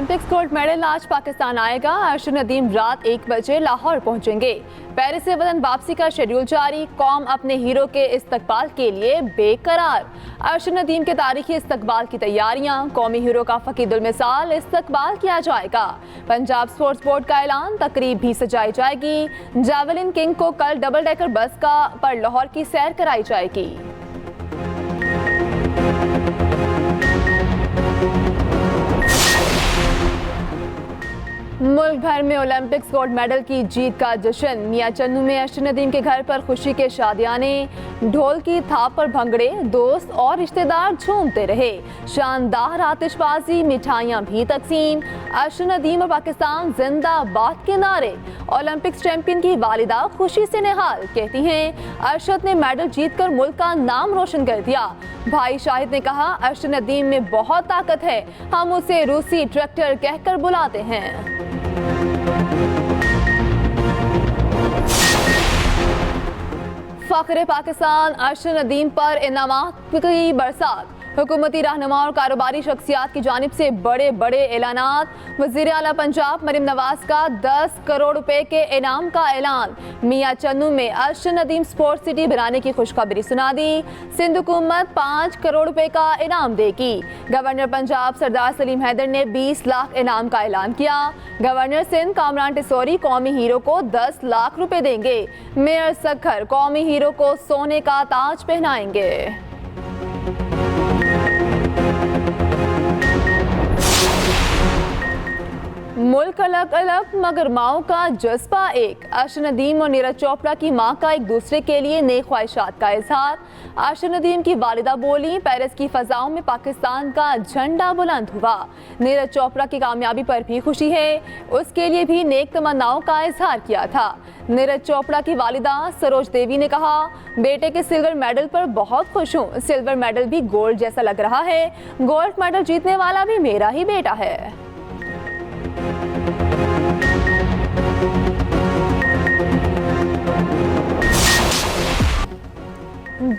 Olympics gold medal आज पाकिस्तान आएगा। अर्शद नदीम रात 1 बजे लाहौर पहुंचेंगे। पेरिस से वतन वापसी का शेड्यूल जारी। कौम अपने हीरो के इस्तकबाल के लिए बेकरार। अर्शद नदीम के तारीखी इस्तकबाल की तैयारियां। कौमी हीरो का फकीदुल मिसाल इस्तकबाल किया जाएगा। पंजाब स्पोर्ट्स बोर्ड का ऐलान। तकरीब भी सजाई जाएगी। जावेलिन किंग को कल डबल डेकर बस पर लाहौर की सैर कराई जाएगी। मुल्क भर में ओलंपिक्स गोल्ड मेडल की जीत का जश्न। मियां चन्नू में अर्शद नदीम के घर पर खुशी के शादियाने। ढोल की थाप पर भंगड़े, दोस्त और रिश्तेदार झूमते रहे। शानदार आतिशबाजी, मिठाइयां भी तकसीम। अर्शद नदीम और पाकिस्तान जिंदाबाद के नारे। ओलंपिक्स चैंपियन की वालिदा खुशी से निहाल, कहती हैं अर्शद ने मेडल जीतकर मुल्क का नाम रोशन कर दिया। भाई शाहिद ने कहा, अर्शद नदीम में बहुत ताकत है, हम उसे रूसी ट्रैक्टर कहकर बुलाते हैं। फख्र पाकिस्तान अर्शद नदीम पर इनामात की बरसात। हुकूमती रहनुमा और कारोबारी शख्सियात की जानिब से बड़े बड़े ऐलानात। वज़ीर आला पंजाब मरीम नवाज का 10 करोड़ रुपए के इनाम का ऐलान। मियां चन्नू में अर्शद नदीम स्पोर्ट्स सिटी बनाने की खुशखबरी सुना दी। सिंध हुकूमत 5 करोड़ रुपए का इनाम देगी। गवर्नर पंजाब सरदार सलीम हैदर ने 20 लाख इनाम का ऐलान किया। गवर्नर सिंध कामरान टिसोरी कौमी हीरो को 10 लाख रुपए देंगे। मेयर सखर कौमी हीरो को सोने का ताज पहनाएंगे। मुल्क अलग अलग मगर माओ का जज्बा एक। अर्शद नदीम और नीरज चोपड़ा की मां का एक दूसरे के लिए नेक ख्वाहिशात का इजहार। अर्शद नदीम की वालिदा बोली, पेरिस की फजाओं में पाकिस्तान का झंडा बुलंद हुआ। नीरज चोपड़ा की कामयाबी पर भी खुशी है, उसके लिए भी नेक तमन्नाओं का इजहार किया था। नीरज चोपड़ा की वालिदा सरोज देवी ने कहा, बेटे के सिल्वर मेडल पर बहुत खुश हूँ। सिल्वर मेडल भी गोल्ड जैसा लग रहा है। गोल्ड मेडल जीतने वाला भी मेरा ही बेटा है।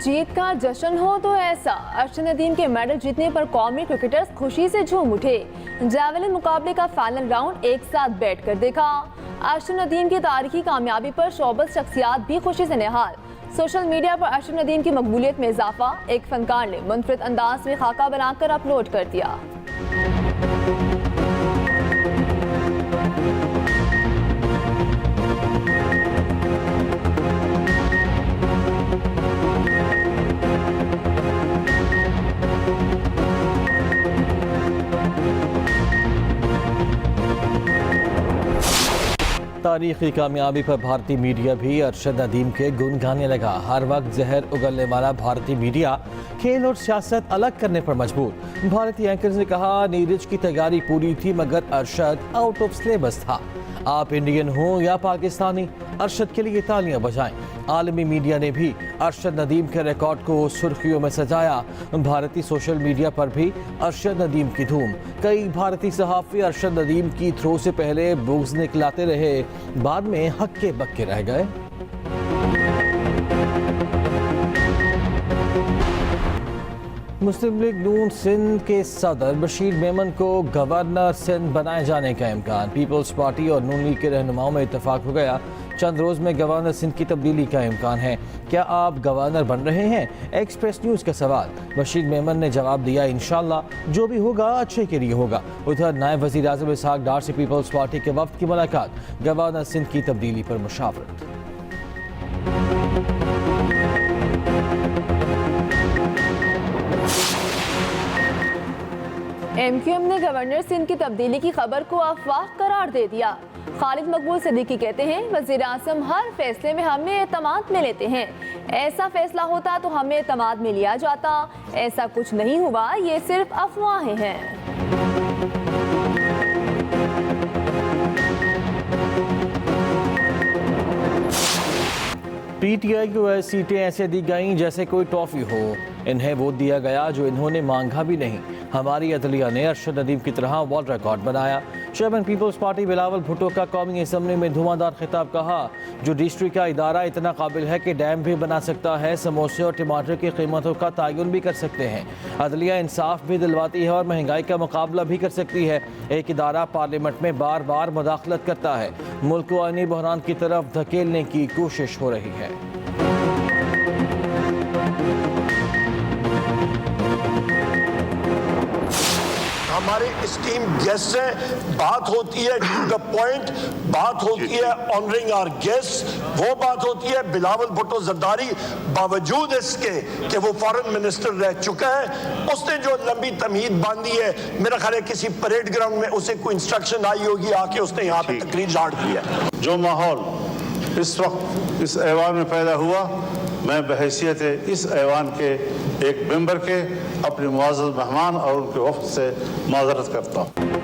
जीत का जश्न हो तो ऐसा। अर्शद नदीम के मेडल जीतने पर कौमी क्रिकेटर्स खुशी से झूम उठे। जावेलिन मुकाबले का फाइनल राउंड एक साथ बैठ कर देखा। अर्शद नदीम की तारीखी कामयाबी पर शोबस शख्सियात भी खुशी से निहाल। सोशल मीडिया पर अर्शद नदीम की मकबूलियत में इजाफा। एक फनकार ने मुनफरिद अंदाज में खाका बनाकर अपलोड कर दिया। तारीखी कामयाबी पर भारतीय मीडिया भी अर्शद नदीम के गुण गाने लगा। हर वक्त जहर उगलने वाला भारतीय मीडिया खेल और सियासत अलग करने पर मजबूर। भारतीय एंकर्स ने कहा, नीरज की तैयारी पूरी थी मगर अरशद आउट ऑफ सिलेबस था। आप इंडियन हो या पाकिस्तानी, अरशद के लिए तालियां बजाएं। आलमी मीडिया ने भी अरशद नदीम के रिकॉर्ड को सुर्खियों में सजाया। भारतीय सोशल मीडिया पर भी अरशद नदीम की धूम। कई भारतीय सहाफ़ी अरशद नदीम की थ्रो से पहले बुग्ज निकलाते रहे, बाद में हक्के बक्के रह गए। मुस्लिम लीग नून सिंध के सदर बशीर मेमन को गवर्नर सिंध बनाए जाने का इम्कान। पीपल्स पार्टी और नून लीग के रहनुमाओं में इत्तेफाक हो गया। चंद रोज में गवर्नर सिंध की तब्दीली का इम्कान है। क्या आप गवर्नर बन रहे हैं? एक्सप्रेस न्यूज़ का सवाल। बशीर मेमन ने जवाब दिया, इंशाल्लाह जो भी होगा अच्छे के लिए होगा। उधर नायब वज़ीर आज़म इसहाक डार से पीपल्स पार्टी के वफ्द की मुलाकात। गवर्नर सिंध की तब्दीली पर मुशावरत। MQM ने गवर्नर सिंध की तब्दीली की खबर को अफवाह करार दे दिया। खालिद मकबूल सिद्दीकी कहते हैं, वज़ीर आज़म हर फैसले में हमें एतमाद में लेते हैं। ऐसा फैसला होता तो हमें एतमाद में लिया जाता। ऐसा कुछ नहीं हुआ, ये सिर्फ अफवाहें हैं। PTI को वह सीटें ऐसे दी गईं जैसे कोई टॉफी हो। इन्हें वो दिया गया जो इन्होंने मांगा भी नहीं। हमारी अदलिया ने अर्शद नदीम की तरह वर्ल्ड रिकॉर्ड बनाया। Chairman Peoples Party Bilawal Bhutto का कौमी असम्बली में धुआंधार खिताब। कहा जुडिशरी का इदारा इतना काबिल है कि डैम भी बना सकता है, समोसे और टमाटर की कीमतों का तयन भी कर सकते हैं, अदलिया इंसाफ भी दिलवाती है और महंगाई का मुकाबला भी कर सकती है। एक इदारा पार्लियामेंट में बार बार मुदाखलत करता है, मुल्क को आईनी बहरान की तरफ धकेलने की कोशिश हो रही है। हमारे स्टीम गेस्ट से बात होती है टू द पॉइंट, बात होती है ऑनरिंग आवर गेस्ट, वो बात होती है। बिलावल भुट्टो जरदारी बावजूद इसके कि वो फॉरेन मिनिस्टर रह चुका है, उसने जो लंबी तमहीद बांधी है, मेरा ख्याल है किसी परेड ग्राउंड में उसे कोई इंस्ट्रक्शन आई होगी, आके उसने यहाँ पे तकरीर झाड़ दी है। जो माहौल इस वक्त इस ऐवान में पैदा हुआ, मैं बहैसियत इस ऐवान के एक मेंबर के अपने मुआज़्ज़ज़ मेहमान और उनके वफ़द से माज़रत करता हूँ।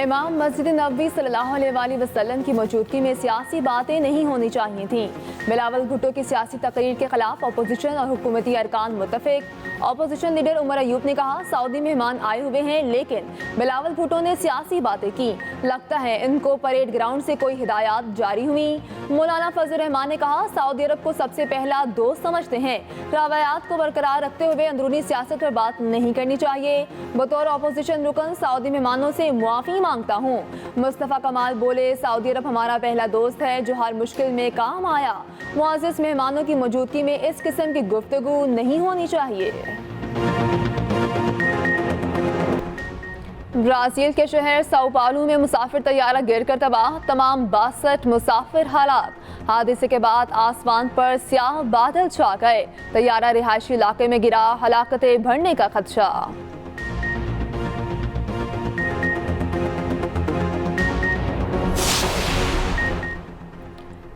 इमाम मस्जिद नबवी सल्लल्लाहु अलैहि वसल्लम की मौजूदगी में सियासी बातें नहीं होनी चाहिए थीं। बिलावल भुट्टो की सियासी तकरीर के खिलाफ अपोजिशन और हुकूमती अरकान मुत्तफिक। अपोजिशन लीडर उमर अयूब ने कहा सऊदी मेहमान आए हुए हैं, लेकिन बिलावल भुट्टो ने सियासी बातें की। लगता है इनको परेड ग्राउंड से कोई हिदायत जारी हुई। मौलाना फजल रहमान ने कहा सऊदी अरब को सबसे पहला दोस्त समझते हैं, रवायात को बरकरार रखते हुए अंदरूनी सियासत पर बात नहीं करनी चाहिए। बतौर अपोजिशन रुकन सऊदी मेहमानों से मुआफ़ी मांगता हूँ। मुस्तफ़ा कमाल बोले सऊदी अरब हमारा पहला दोस्त है जो हर मुश्किल में काम आया। मुअज़्ज़ज़ मेहमानों की मौजूदगी में इस किस्म की गुफ्तगू नहीं होनी चाहिए। ब्राज़ील के शहर साओ पाउलो में मुसाफिर तैयारा गिरकर तबाह, तमाम 62 मुसाफिर हालात। हादसे के बाद आसमान पर स्याह बादल छा गए, तैयारा रिहायशी इलाके में गिरा, हलाकतें बढ़ने का खदशा।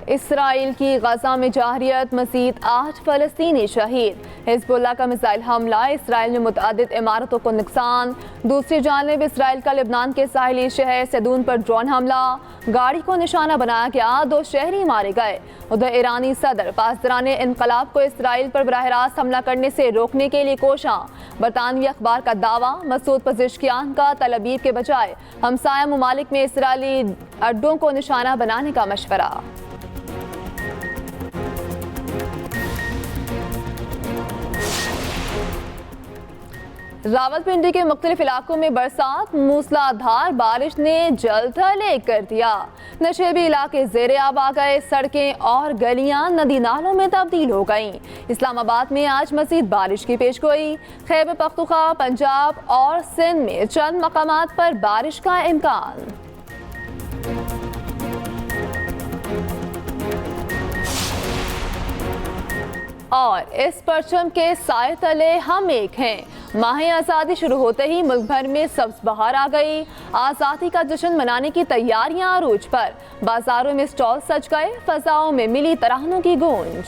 इसराइल की गजा में जारियत, मज़ीद 8 फ़लस्तीनी शहीद। हिज़्बुल्लाह का मिसाइल हमला, इसराइल में मुतअद्दिद इमारतों को नुकसान। दूसरी जानिब इसराइल का लेबनान के साहिली शहर सैदून पर ड्रोन हमला, गाड़ी को निशाना बनाया गया, 2 शहरी मारे गए। उधर ईरानी सदर पासदारान इनकलाब को इसराइल पर बराह रास्त हमला करने से रोकने के लिए कोशां। बरतानवी अखबार का दावा, मसूद पज़ेश्कियान का तल अबीब के बजाय हमसाया ममालिक में इसराइली अड्डों को निशाना बनाने का मशवरा। रावलपिंडी के मुख्तलिफ इलाकों में बरसात, मूसलाधार बारिश ने जलथल कर दिया। नशेबी इलाके ज़ेरे आब आ गए, सड़कें और गलियां नदी नालों में तब्दील हो गईं। इस्लामाबाद में आज मज़ीद बारिश की पेशगोई। खैबर पख्तूनख्वा, पंजाब और सिंध में चंद मकामात पर बारिश का इम्कान। और इस परचम के साए तले हम एक हैं। माह आज़ादी शुरू होते ही मुल्क भर में सब्ज़ बहार आ गई। आज़ादी का जश्न मनाने की तैयारियां अरूज पर, बाजारों में स्टॉल सज गए, फजाओं में मिली तरानों की गूंज।